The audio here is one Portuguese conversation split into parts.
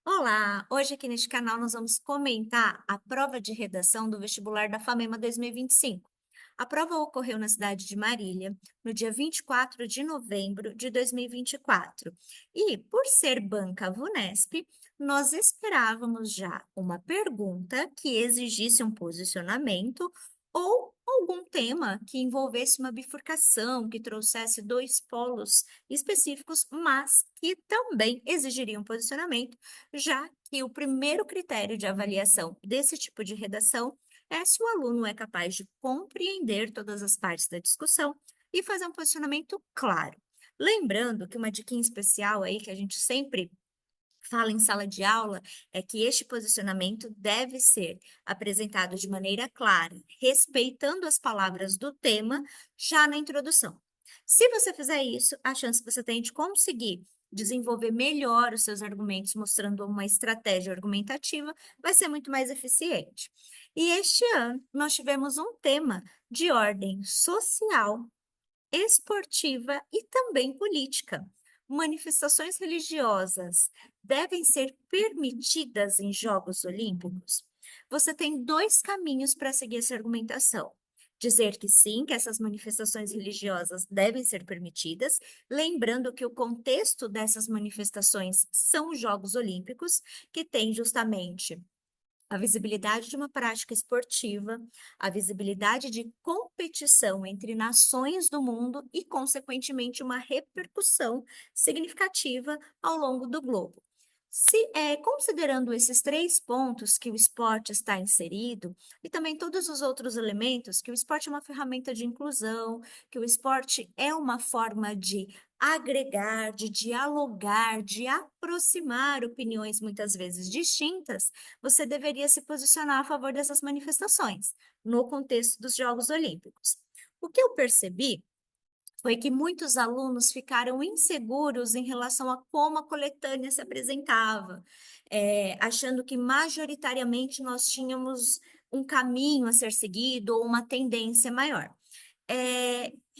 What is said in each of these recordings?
Olá! Hoje aqui neste canal nós vamos comentar a prova de redação do vestibular da FAMEMA 2025. A prova ocorreu na cidade de Marília, no dia 24 de novembro de 2024. E, por ser banca VUNESP, nós esperávamos já uma pergunta que exigisse um posicionamento ou algum tema que envolvesse uma bifurcação, que trouxesse dois polos específicos, mas que também exigiria um posicionamento, já que o primeiro critério de avaliação desse tipo de redação é se o aluno é capaz de compreender todas as partes da discussão e fazer um posicionamento claro. Lembrando que uma diquinha especial aí que a gente sempre fala em sala de aula é que este posicionamento deve ser apresentado de maneira clara, respeitando as palavras do tema já na introdução. Se você fizer isso, a chance que você tem de conseguir desenvolver melhor os seus argumentos, mostrando uma estratégia argumentativa, vai ser muito mais eficiente. E este ano nós tivemos um tema de ordem social, esportiva e também política. Manifestações religiosas devem ser permitidas em Jogos Olímpicos? Você tem dois caminhos para seguir essa argumentação. Dizer que sim, que essas manifestações religiosas devem ser permitidas, lembrando que o contexto dessas manifestações são os Jogos Olímpicos, que tem justamente a visibilidade de uma prática esportiva, a visibilidade de competição entre nações do mundo e, consequentemente, uma repercussão significativa ao longo do globo. Considerando esses três pontos que o esporte está inserido, e também todos os outros elementos, que o esporte é uma ferramenta de inclusão, que o esporte é uma forma de agregar, de dialogar, de aproximar opiniões muitas vezes distintas, você deveria se posicionar a favor dessas manifestações, no contexto dos Jogos Olímpicos. O que eu percebi foi que muitos alunos ficaram inseguros em relação a como a coletânea se apresentava, achando que majoritariamente nós tínhamos um caminho a ser seguido ou uma tendência maior.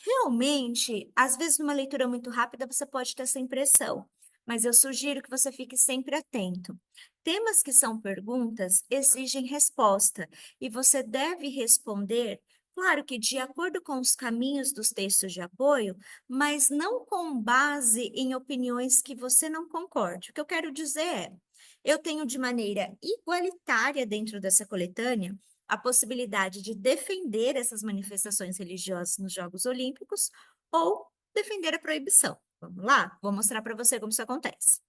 Realmente, às vezes, numa leitura muito rápida, você pode ter essa impressão, mas eu sugiro que você fique sempre atento. Temas que são perguntas exigem resposta, e você deve responder, claro que de acordo com os caminhos dos textos de apoio, mas não com base em opiniões que você não concorde. O que eu quero dizer é, eu tenho de maneira igualitária dentro dessa coletânea a possibilidade de defender essas manifestações religiosas nos Jogos Olímpicos ou defender a proibição. Vamos lá? Vou mostrar para você como isso acontece.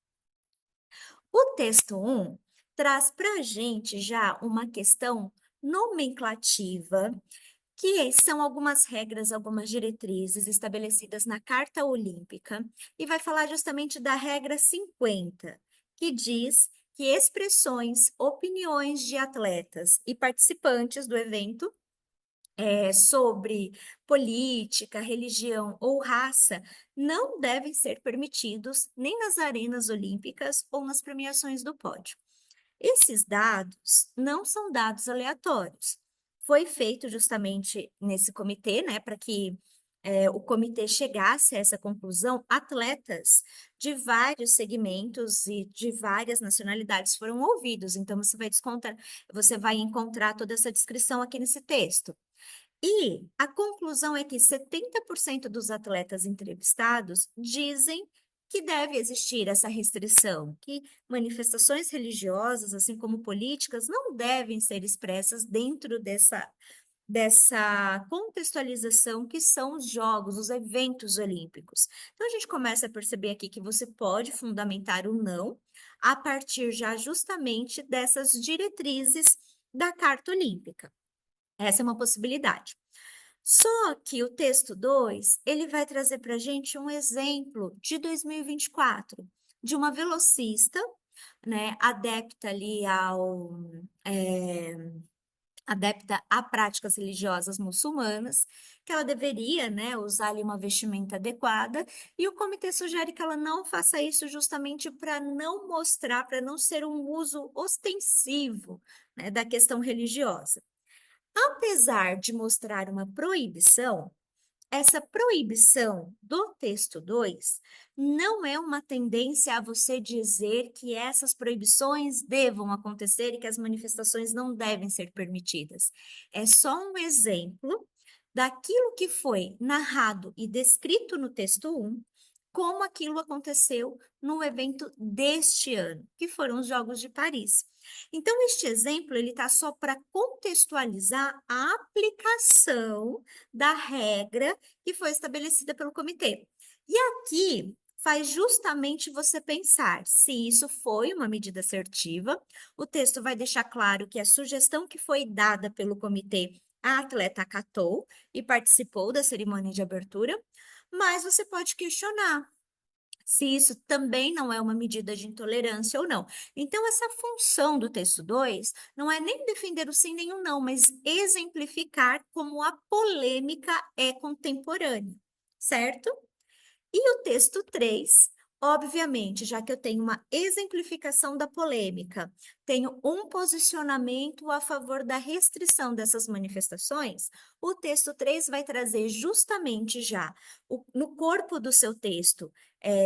O texto 1 traz para a gente já uma questão nomenclativa, que são algumas regras, algumas diretrizes estabelecidas na Carta Olímpica, e vai falar justamente da regra 50, que diz que expressões, opiniões de atletas e participantes do evento sobre política, religião ou raça não devem ser permitidos nem nas arenas olímpicas ou nas premiações do pódio. Esses dados não são dados aleatórios. Foi feito justamente nesse comitê, né, para que o comitê chegasse a essa conclusão. Atletas de vários segmentos e de várias nacionalidades foram ouvidos. Então, você vai encontrar toda essa descrição aqui nesse texto. E a conclusão é que 70% dos atletas entrevistados dizem que deve existir essa restrição, que manifestações religiosas, assim como políticas, não devem ser expressas dentro dessa contextualização que são os jogos, os eventos olímpicos. Então, a gente começa a perceber aqui que você pode fundamentar o não a partir já justamente dessas diretrizes da Carta Olímpica. Essa é uma possibilidade. Só que o texto 2 ele vai trazer para a gente um exemplo de 2024, de uma velocista, né, eh, adepta a práticas religiosas muçulmanas, que ela deveria, né, usar ali uma vestimenta adequada, e o comitê sugere que ela não faça isso justamente para não mostrar, para não ser um uso ostensivo, né, da questão religiosa. Apesar de mostrar uma proibição, essa proibição do texto 2 não é uma tendência a você dizer que essas proibições devam acontecer e que as manifestações não devem ser permitidas. É só um exemplo daquilo que foi narrado e descrito no texto 1, como aquilo aconteceu no evento deste ano, que foram os Jogos de Paris. Então, este exemplo ele está só para contextualizar a aplicação da regra que foi estabelecida pelo comitê. E aqui faz justamente você pensar se isso foi uma medida assertiva. O texto vai deixar claro que a sugestão que foi dada pelo comitê, a atleta acatou e participou da cerimônia de abertura, mas você pode questionar se isso também não é uma medida de intolerância ou não. Então, essa função do texto 2 não é nem defender o sim nem o não, mas exemplificar como a polêmica é contemporânea, certo? E o texto 3, obviamente, já que eu tenho uma exemplificação da polêmica, tenho um posicionamento a favor da restrição dessas manifestações, o texto 3 vai trazer justamente já no corpo do seu texto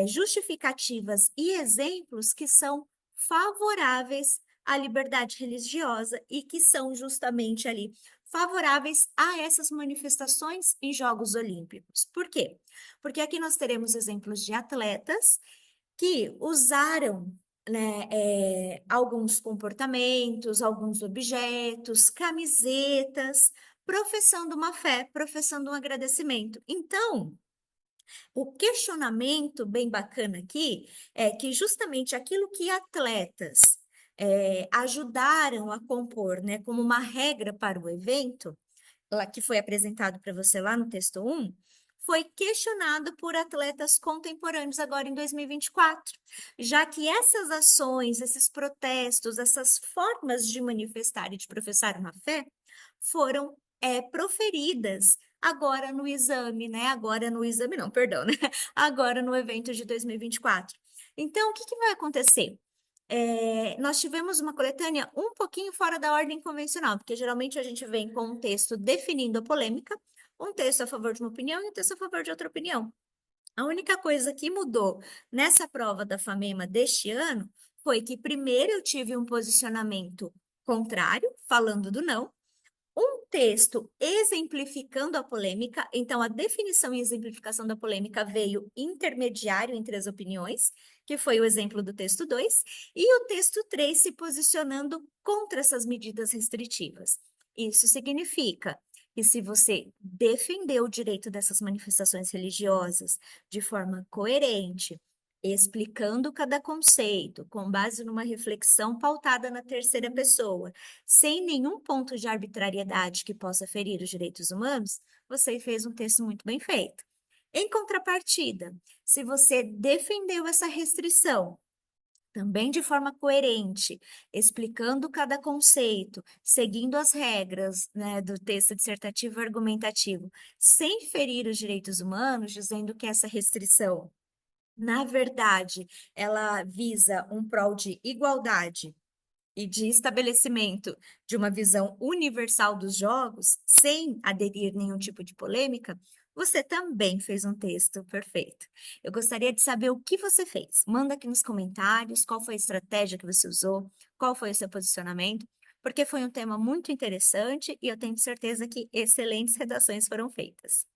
justificativas e exemplos que são favoráveis à liberdade religiosa e que são justamente ali favoráveis a essas manifestações em Jogos Olímpicos. Por quê? Porque aqui nós teremos exemplos de atletas que usaram, né, alguns comportamentos, alguns objetos, camisetas, professando uma fé, professando um agradecimento. Então, o questionamento bem bacana aqui é que justamente aquilo que atletas ajudaram a compor, né, como uma regra para o evento, lá, que foi apresentado para você lá no texto 1, foi questionado por atletas contemporâneos agora em 2024, já que essas ações, esses protestos, essas formas de manifestar e de professar uma fé foram proferidas agora no exame, né? Agora no exame, não, perdão, né? Agora no evento de 2024. Então, o que que vai acontecer? Nós tivemos uma coletânea um pouquinho fora da ordem convencional, porque geralmente a gente vem com um texto definindo a polêmica, um texto a favor de uma opinião e um texto a favor de outra opinião. A única coisa que mudou nessa prova da FAMEMA deste ano foi que primeiro eu tive um posicionamento contrário, falando do não, um texto exemplificando a polêmica, então a definição e exemplificação da polêmica veio intermediário entre as opiniões, que foi o exemplo do texto 2, e o texto 3 se posicionando contra essas medidas restritivas. Isso significa que se você defender o direito dessas manifestações religiosas de forma coerente, explicando cada conceito, com base numa reflexão pautada na terceira pessoa, sem nenhum ponto de arbitrariedade que possa ferir os direitos humanos, você fez um texto muito bem feito. Em contrapartida, se você defendeu essa restrição, também de forma coerente, explicando cada conceito, seguindo as regras, né, do texto dissertativo e argumentativo, sem ferir os direitos humanos, dizendo que essa restrição, na verdade, ela visa um prol de igualdade e de estabelecimento de uma visão universal dos jogos, sem aderir nenhum tipo de polêmica, você também fez um texto perfeito. Eu gostaria de saber o que você fez. Manda aqui nos comentários qual foi a estratégia que você usou, qual foi o seu posicionamento, porque foi um tema muito interessante e eu tenho certeza que excelentes redações foram feitas.